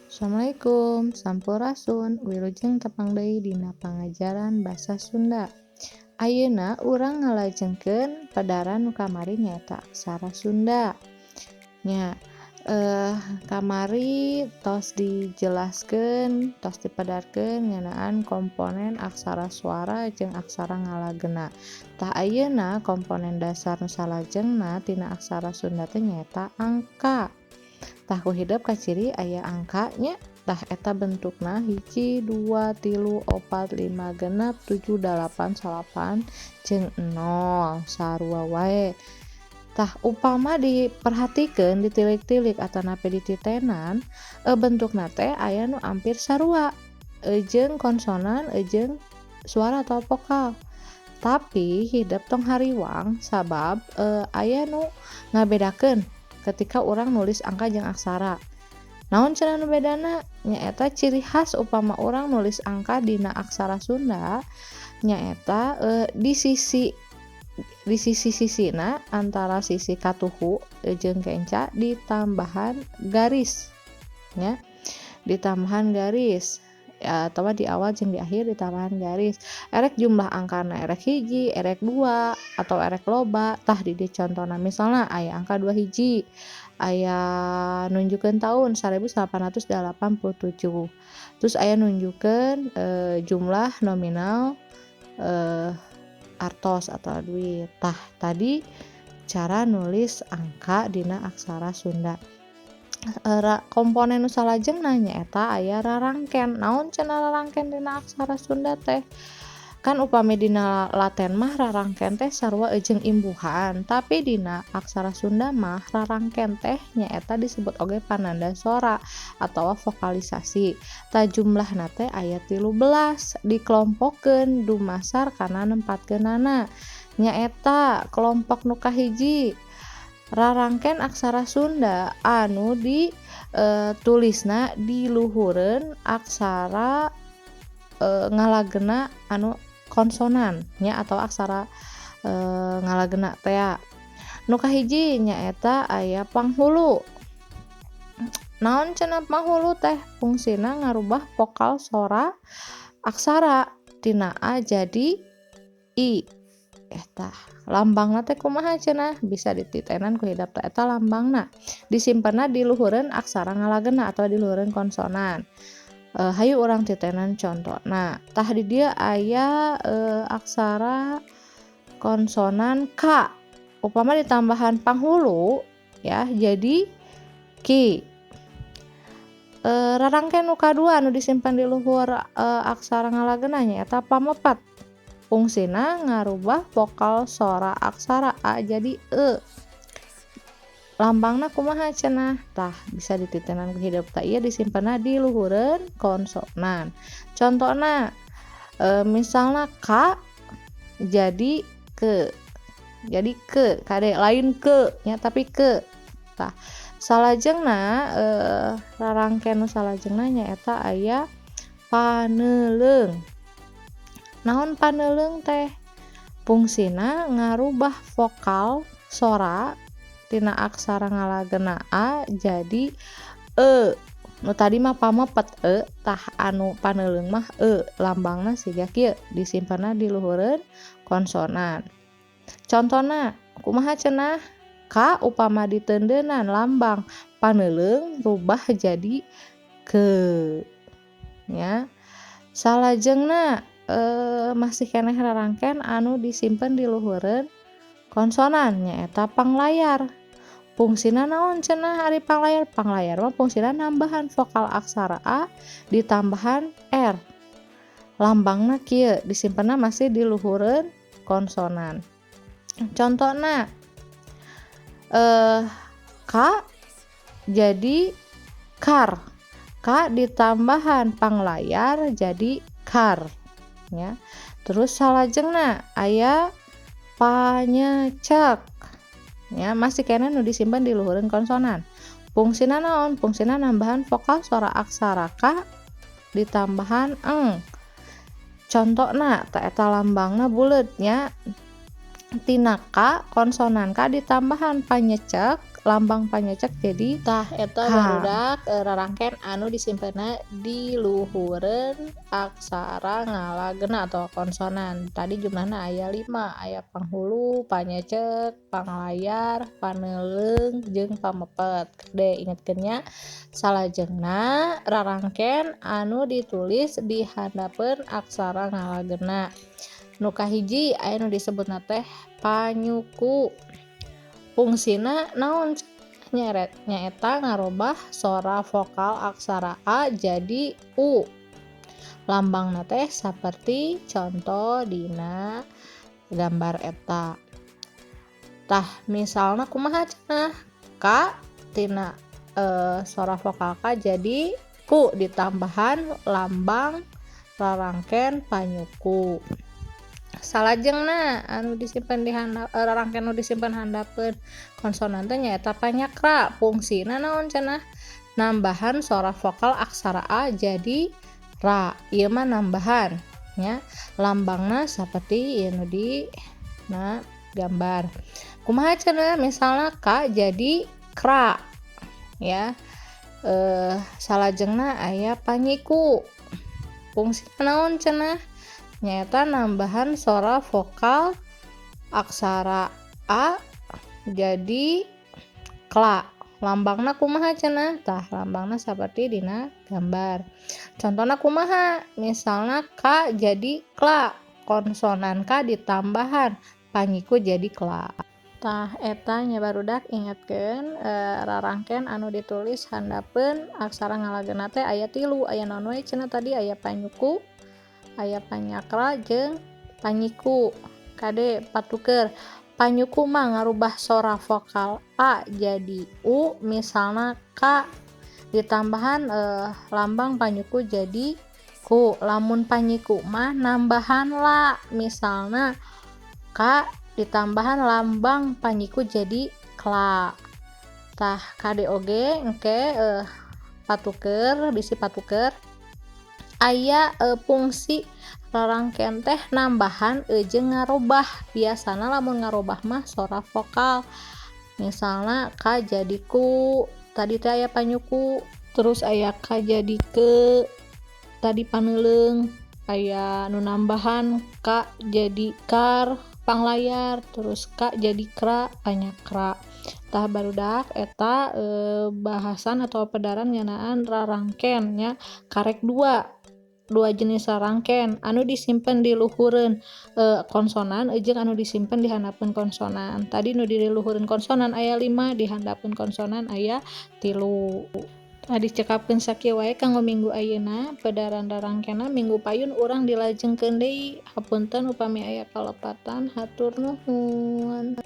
Assalamualaikum, sampurasun, wilujeng tepang deui dina pangajaran basa Sunda. Ayeuna urang ngalajengkeun padaran nu kamari nyaeta aksara Sunda. Nya, eh kamari tos dijelaskeun, tos dipadarkeun ngeunaan komponen aksara suara jeung aksara ngalagena. Tah ayeuna komponen dasar nu salajengna tina aksara Sunda teh nyaeta angka. Tah kuhideap kaciri aya angkanya, tah eta bentukna 1, 2, 3, 4, 5, 6, 7, 8, 9 jeung 0 sarua wae. Tah upama diperhatikeun ditilik-tilik atanapi dititenan, bentukna teh aya nu ampir sarua, jeung konsonan jeung suara atau vokal. Tapi hideap tong hariwang sabab aya nu ngabedakeun ketika urang nulis angka jeung aksara. Naon cenah nu bedana? Nyaeta ciri khas upama urang nulis angka dina aksara Sunda nyaeta di sisi-sisina antara sisi katuhu jeung kenca ditambahan garis nya. Ditambahan garis atawa di awal jeung di akhir ditambahan garis. Erek jumlah angkana erek hiji, erek 2 atau erek loba, tah di dieu contona misalna aya angka 2 hiji, aya nunjukkeun taun 1887. Terus aya nunjukkeun jumlah nominal artos atau duit. Tah tadi cara nulis angka dina aksara Sunda. Komponen nu salajengna nyaeta aya rarangken. Naon cenah rarangken dina aksara Sunda teh? Kan upami dina Laten mah rarangken teh sarua jeung imbuhan, tapi dina aksara Sunda mah rarangken teh nyaeta disebut oge pananda sora atawa vokalisasi. Tah jumlahna teh aya 13, dikelompokkeun dumasar kana nempatkeunana. Nyaeta kelompok nu kahiji rarangken aksara Sunda anu tulisna di luhureun aksara ngalagena anu konsonan nya atau aksara ngalagena teh. Nu kahiji nyaeta aya panghulu. Naon cenah panghulu teh? Fungsina ngarubah vokal sora aksara tina A jadi I. Eta lambangna teh kumaha cenah? Bisa dititenan ku hideap teh eta lambangna. Disimpenna di luhureun aksara ngalagena atau di luhureun konsonan. Hayu urang titenan contona. Tah di dieu aya aksara konsonan K. Upama ditambahan panghulu ya jadi Ki. Rarangken nu kadua anu disimpen di luhur aksara ngalagena nyaeta pamepet. Fungsina ngarubah vokal sora aksara A jadi E. Lambangna kumaha cenah? Tah bisa dititenan ku hideap teh ieu disimpenna di luhureun konsonan. Contona misalna K jadi ke. Jadi ke kade lain ke nya tapi ke. Tah salajengna rarangken nu salajengna nyaeta aya paneuleung. Naon paneuleung teh? Fungsina ngarubah vokal sora tina aksara ngalagena A jadi E. Nu tadi mah pamepet E, tah anu paneuleung mah E. Lambangna siga kieu disimpenna di luhureun konsonan. Contona kumaha cenah? K upama diteundeunan lambang paneuleung rubah jadi ke. Ya. Salajengna masih keneh rarangken anu disimpen di luhureun konsonan nyaeta panglayar. Fungsina naon cenah ari panglayar? Panglayar mah fungsina nambahan vokal aksara A ditambahan R. Lambangna kieu disimpenna masih di luhureun konsonan. Contona K jadi kar. K ditambahan panglayar jadi kar ya. Terus salajengna aya panyecek ya, masih keneh nu disimpen di luhureun konsonan. Fungsina naon? Fungsina nambahan vokal sora aksara K ditambahan eng. Contona tah eta lambangna buleut nya. Tina K konsonan K ditambahan panyecek lambang panyecek jadi Tah eta K. barudak rarangken anu disimpenna di luhureun aksara ngalageuna atau konsonan. Tadi jumlahna aya 5, aya panghulu, panyecek, panglayar, paneuleung, jeung pamepet. Kade ingetkeun nya salajengna rarangken anu ditulis di handapeun aksara ngalageuna. Nu kahiji aya nu disebutna teh panyuku. Fungsina naon nyaeta ngarobah sora vokal aksara A jadi U. Lambangna teh saperti conto dina gambar eta. Tah misalna kumaha cenah? Ka tina sora vokal K jadi ku ditambahan lambang rarangken panyuku. Salajengna anu disimpen di rarangken nu disimpen handapeun konsonan teh nyaeta panyakra. Fungsina naon cenah? Nambahan sora vokal aksara A jadi ra. Ieu mah nambahan nya. Lambangna saperti ieu nu dina gambar. Kumaha cenah? Misalna K jadi kra ya. Salajengna aya panyiku. Fungsina naon cenah? Nyaeta nambahan sora vokal aksara A jadi kla. Lambangna kumaha cenah? Tah lambangna saperti dina gambar. Contona kumaha? Misalna K jadi kla, konsonan K ditambahan, panyiku jadi kla. Tah eta nya barudak ingetkeun rarangken anu ditulis handapeun aksara ngalageuna teh aya 3, aya naon we cenah tadi? Aya panyuku, aya panyakra jeung panyiku. Kade patuker panyuku mah ngarubah sora vokal A jadi U, misalna K ditambahan lambang panyuku jadi ku. Lamun panyiku mah nambahan la, misalna K ditambahan lambang panyiku jadi kla. Tah kade oge engke patuker bisi patuker aya fungsi rarangken teh nambahan jeung ngarobah. Biasana lamun ngarobah mah sora vokal. Misalna K jadi ku, tadi teh aya panyuku, terus aya K jadi ke, tadi paneuleung, aya nu nambahan K jadi kar, panglayar, terus K jadi kra, panyakra. Tah barudak eta bahasan atau pedaran ngeunaan rarangken nya karek dua jenis rarangken anu disimpen di luhureun konsonan jeung anu disimpen di handapeun konsonan. Tadi nu di luhureun konsonan aya 5, di handapeun konsonan aya 3. Tadi cekapkeun sakieu wae kanggo minggu ayeuna pedaran rarangkenna. Minggu payun urang dilajengkeun deui. Hapunten upami aya kalepatan, hatur nuhun.